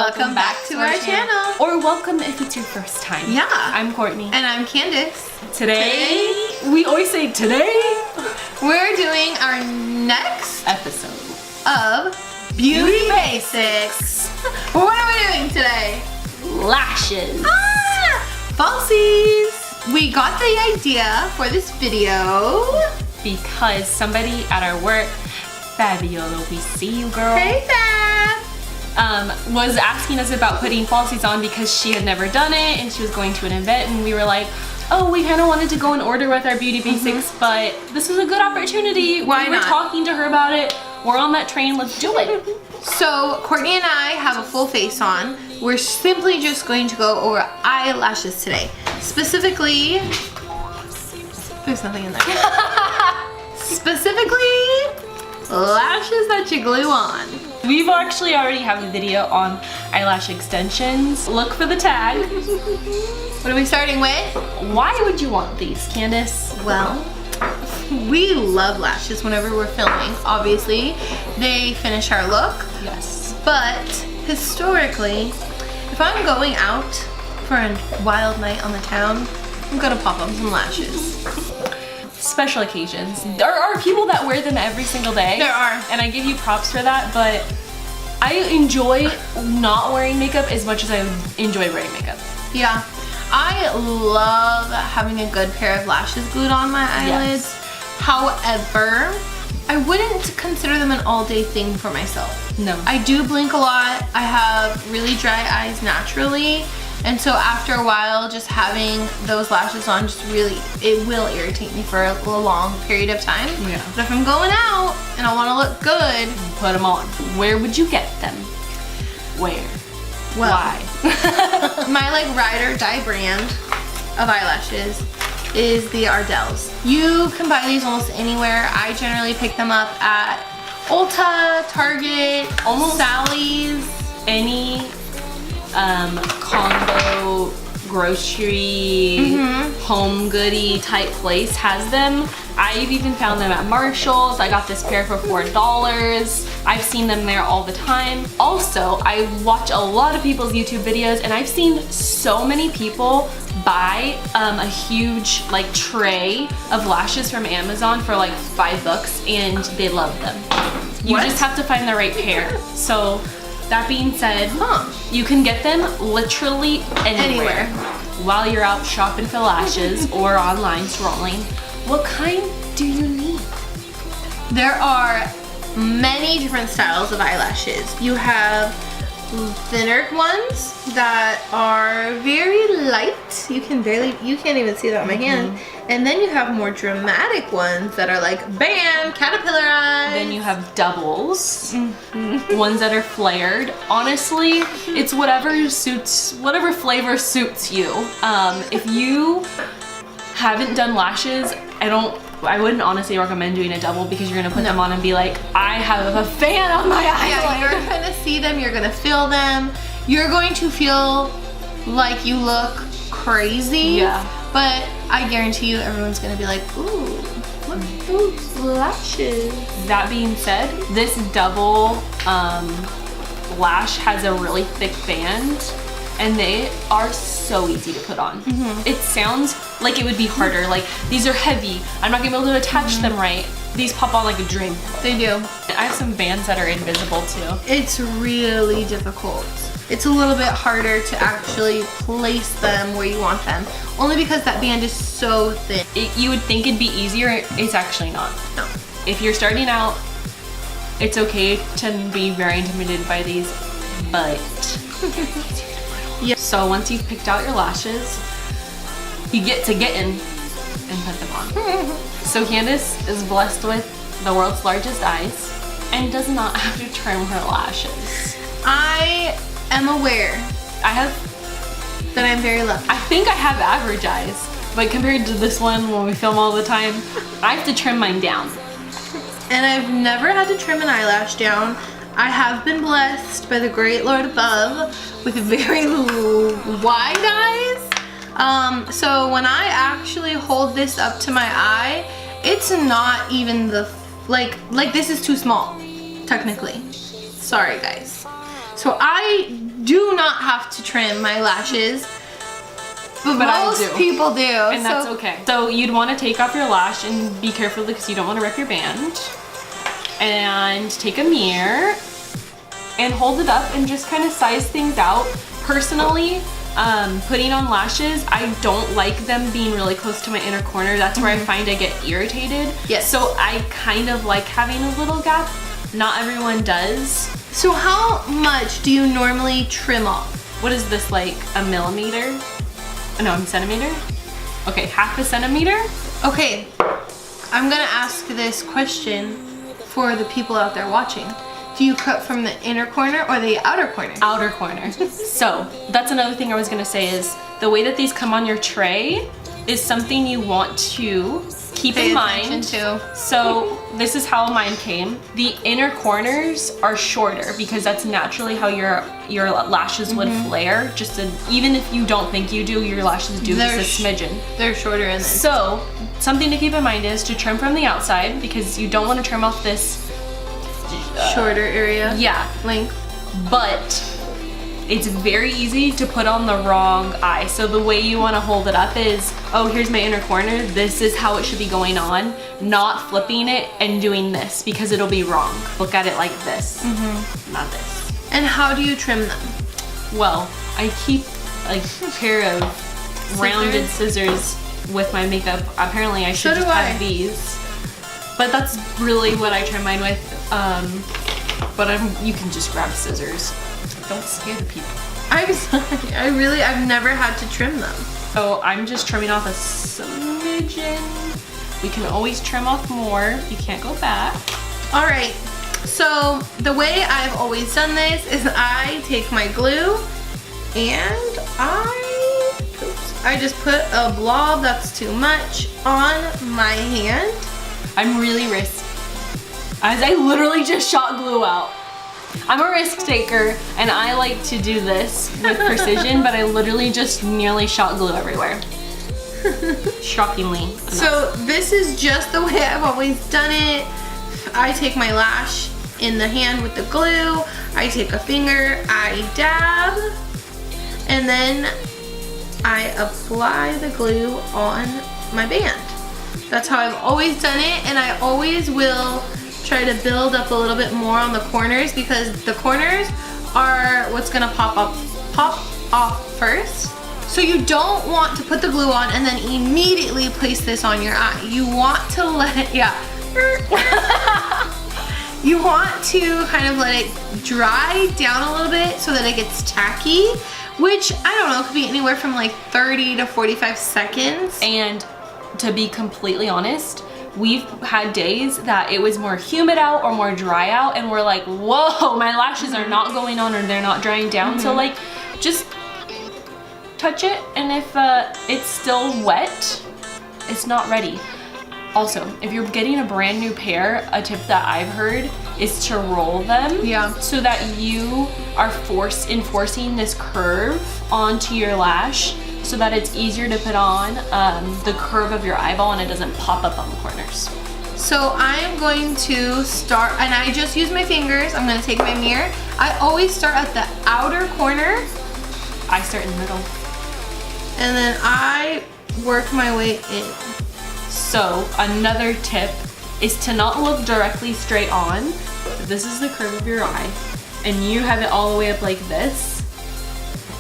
welcome back to our channel. Or welcome if it's your first time. Yeah. I'm Courtney. And I'm Candace. Today, we always say today, we're doing our next episode of Beauty Basics. What are we doing today? Lashes. Falsies. We got the idea for this video because somebody at our work, Fabiola, we see you, girl. Hey, Fab. Was asking us about putting falsies on because she had never done it and she was going to an event, and we were like, oh, we kind of wanted to go in order with our beauty basics, but this was a good opportunity. Why we were not? Talking to her about it. We're on that train, let's do it. So Courtney and I have a full face on. We're simply just going to go over eyelashes today. Specifically, there's nothing in there. Specifically, lashes that you glue on. We've actually already have a video on eyelash extensions. Look for the tag. What are we starting with? Why would you want these, Candace? Well, we love lashes whenever we're filming. Obviously, they finish our look. Yes. But historically, if I'm going out for a wild night on the town, I'm gonna pop on some lashes. Special occasions. There are people that wear them every single day. There are. And I give you props for that, but I enjoy not wearing makeup as much as I enjoy wearing makeup. Yeah. I love having a good pair of lashes glued on my eyelids. Yes. However, I wouldn't consider them an all-day thing for myself. No. I do blink a lot. I have really dry eyes naturally. And so after a while, just having those lashes on just really, it will irritate me for a long period of time. Yeah. But if I'm going out and I want to look good, Put them on. Where would you get them? Where? well, Why? my like ride or die brand of eyelashes is the Ardells. You can buy these almost anywhere. I generally pick them up at Ulta, Target, Almost Sally's. Any combo grocery home goodie type place has them. I've even found them at Marshall's. I got this pair for $4. I've seen them there all the time. Also, I watch a lot of people's YouTube videos, and I've seen so many people buy a huge like tray of lashes from Amazon for like $5, and they love them. You What? just have to find the right pair. So that being said, you can get them literally anywhere. While you're out shopping for lashes or online scrolling. What kind do you need? There are many different styles of eyelashes. You have thinner ones that are very light. You can't even see that on my hand. And then you have more dramatic ones that are like, bam, caterpillar eyes. Then you have doubles, ones that are flared. Honestly, it's whatever flavor suits you. If you haven't done lashes, I wouldn't honestly recommend doing a double because you're gonna put them on and be like, I have a fan on my eyes. Yeah, you're gonna see them, you're gonna feel them. You're going to feel like you look crazy. Yeah. But I guarantee you everyone's gonna be like, ooh, look at those lashes. That being said, this double lash has a really thick band, and they are so easy to put on. It sounds like it would be harder. Like, these are heavy. I'm not gonna be able to attach them right. These pop on like a dream. They do. I have some bands that are invisible too. It's really difficult. It's a little bit harder to actually place them where you want them. Only because that band is so thin. You would think it'd be easier, it's actually not. No. If you're starting out, it's okay to be very intimidated by these, but Yep. So once you've picked out your lashes, you get to getting and put them on. So Candace is blessed with the world's largest eyes and does not have to trim her lashes. I am aware that I'm very lucky. I think I have average eyes, but compared to this one when we film all the time, I have to trim mine down. And I've never had to trim an eyelash down. I have been blessed by the great Lord above with very wide eyes. So when I actually hold this up to my eye, it's not even the, like this is too small, technically. Sorry guys. So I do not have to trim my lashes, but most people do. And that's okay. So you'd want to take off your lash and be careful because you don't want to rip your band. And take a mirror and hold it up and just kind of size things out. Personally, putting on lashes, I don't like them being really close to my inner corner. That's where I find I get irritated. Yes. So I kind of like having a little gap. Not everyone does. So how much do you normally trim off? What is this, like a millimeter? No, a centimeter? Okay, half a centimeter? Okay, I'm gonna ask this question for the people out there watching. Do you cut from the inner corner or the outer corner? Outer corner. So that's another thing I was gonna say is the way that these come on your tray is something you want to keep in mind. So this is how mine came. The inner corners are shorter because that's naturally how your lashes would flare. Even if you don't think you do, your lashes do just a smidgen. They're shorter in this. So something to keep in mind is to trim from the outside because you don't want to trim off this shorter area. Yeah. Length. But it's very easy to put on the wrong eye. So the way you want to hold it up is, oh, here's my inner corner. This is how it should be going on. Not flipping it and doing this because it'll be wrong. Look at it like this, not this. And how do you trim them? Well, I keep a pair of rounded scissors with my makeup. Apparently I should just have these. But that's really what I trim mine with. But you can just grab scissors. Don't scare the people. I'm sorry. I've never had to trim them. So I'm just trimming off a smidgen. We can always trim off more. You can't go back. All right. So the way I've always done this is I take my glue and I just put a blob that's too much on my hand. I'm really risky. As I literally just shot glue out. I'm a risk taker and I like to do this with precision, but I literally just nearly shot glue everywhere. Shockingly enough. So this is just the way I've always done it. I take my lash in the hand with the glue, I take a finger, I dab, and then I apply the glue on my band. That's how I've always done it, and I always will try to build up a little bit more on the corners because the corners are what's gonna pop off first. So you don't want to put the glue on and then immediately place this on your eye. You want to let it, you want to kind of let it dry down a little bit so that it gets tacky, which I don't know, could be anywhere from like 30 to 45 seconds. And to be completely honest, we've had days that it was more humid out or more dry out and we're like, whoa, my lashes are not going on or they're not drying down. So like, just touch it, and if it's still wet, it's not ready. Also, if you're getting a brand new pair, a tip that I've heard is to roll them. Yeah. So that you are enforcing this curve onto your lash so that it's easier to put on the curve of your eyeball and it doesn't pop up on the corners. So I'm going to start, and I just use my fingers. I'm gonna take my mirror. I always start at the outer corner. I start in the middle. And then I work my way in. So another tip is to not look directly straight on. This is the curve of your eye, and you have it all the way up like this.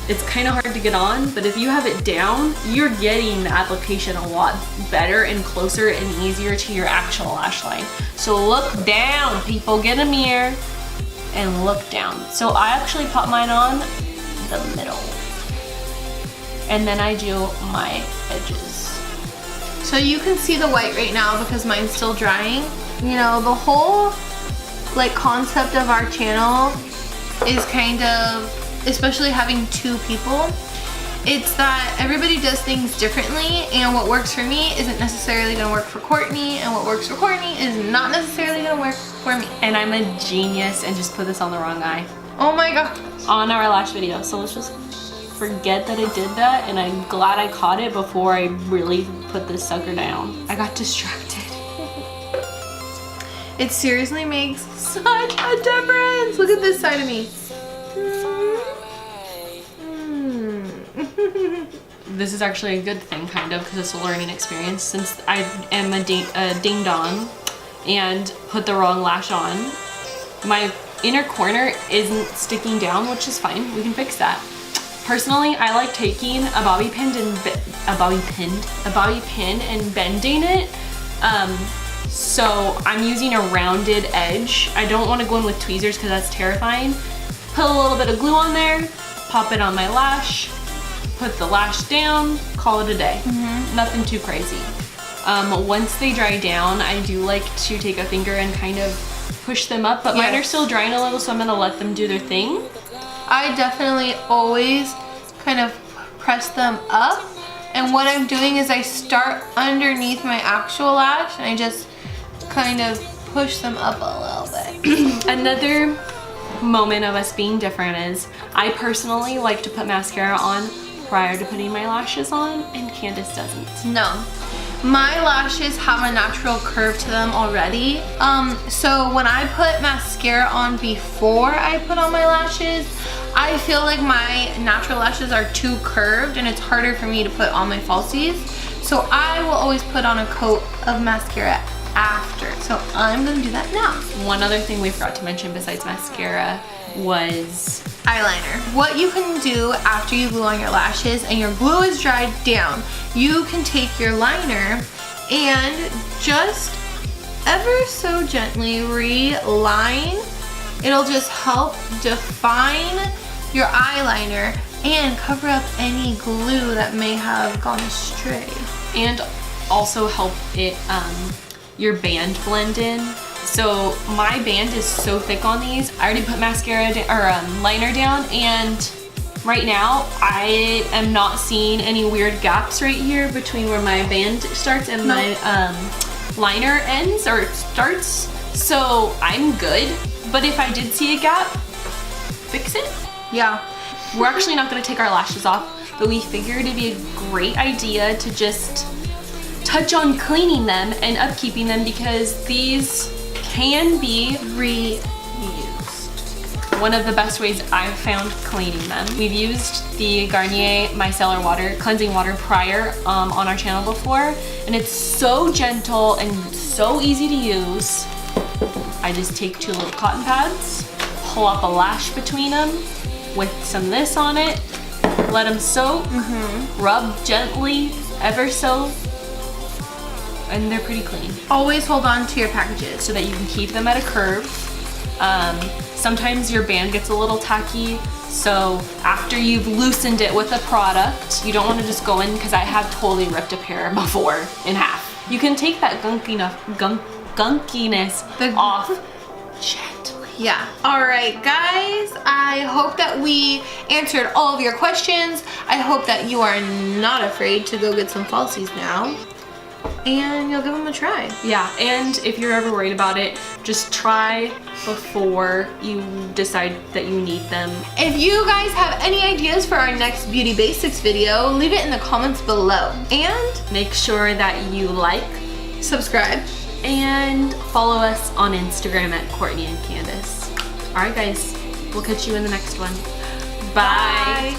It's kind of hard to get on, but if you have it down, you're getting the application a lot better and closer and easier to your actual lash line. So look down, people, get a mirror and look down. So I actually pop mine on the middle. And then I do my edges. So you can see the white right now because mine's still drying. You know, the whole like concept of our channel is kind of, especially having two people, it's that everybody does things differently, and what works for me isn't necessarily gonna work for Courtney, and what works for Courtney is not necessarily gonna work for me. And I'm a genius and just put this on the wrong eye. Oh my god. On our lash video, so let's just forget that I did that, and I'm glad I caught it before I really put this sucker down. I got distracted. It seriously makes such a difference. Look at this side of me. this is actually a good thing, kind of, because it's a learning experience. Since I am a ding dong and put the wrong lash on, my inner corner isn't sticking down, which is fine. We can fix that. Personally, I like taking a bobby pin and bending it. So I'm using a rounded edge. I don't want to go in with tweezers because that's terrifying. Put a little bit of glue on there, pop it on my lash, put the lash down, call it a day. Nothing too crazy. Once they dry down, I do like to take a finger and kind of push them up, but mine are still drying a little, so I'm gonna let them do their thing. I definitely always kind of press them up, and what I'm doing is I start underneath my actual lash and I just kind of push them up a little bit. Another moment of us being different is I personally like to put mascara on prior to putting my lashes on, and Candace doesn't. No. My lashes have a natural curve to them already. So when I put mascara on before I put on my lashes, I feel like my natural lashes are too curved and it's harder for me to put on my falsies. So I will always put on a coat of mascara after. So I'm gonna do that now. One other thing we forgot to mention besides mascara was eyeliner. What you can do after you glue on your lashes and your glue is dried down, you can take your liner and just ever so gently reline. It'll just help define your eyeliner and cover up any glue that may have gone astray. And also help it your band blend in. So my band is so thick on these. I already put mascara or liner down, and right now I am not seeing any weird gaps right here between where my band starts and my liner ends or starts. So I'm good. But if I did see a gap, fix it. Yeah. We're actually not going to take our lashes off, but we figured it'd be a great idea to just touch on cleaning them and upkeeping them, because these can be reused. One of the best ways I've found cleaning them. We've used the Garnier Micellar Water, cleansing water prior on our channel before, and it's so gentle and so easy to use. I just take 2 little cotton pads, pull up a lash between them with some of this on it, let them soak, rub gently, ever so, and they're pretty clean. Always hold on to your packages so that you can keep them at a curve. Sometimes your band gets a little tacky, so after you've loosened it with a product, you don't want to just go in, because I have totally ripped a pair before in half. You can take that gunkiness off gently. Yeah. All right, guys, I hope that we answered all of your questions. I hope that you are not afraid to go get some falsies now, and you'll give them a try. Yeah, and if you're ever worried about it, just try before you decide that you need them. If you guys have any ideas for our next Beauty Basics video, leave it in the comments below. And make sure that you like, subscribe, and follow us on Instagram at Courtney and Candace. All right, guys, we'll catch you in the next one. Bye.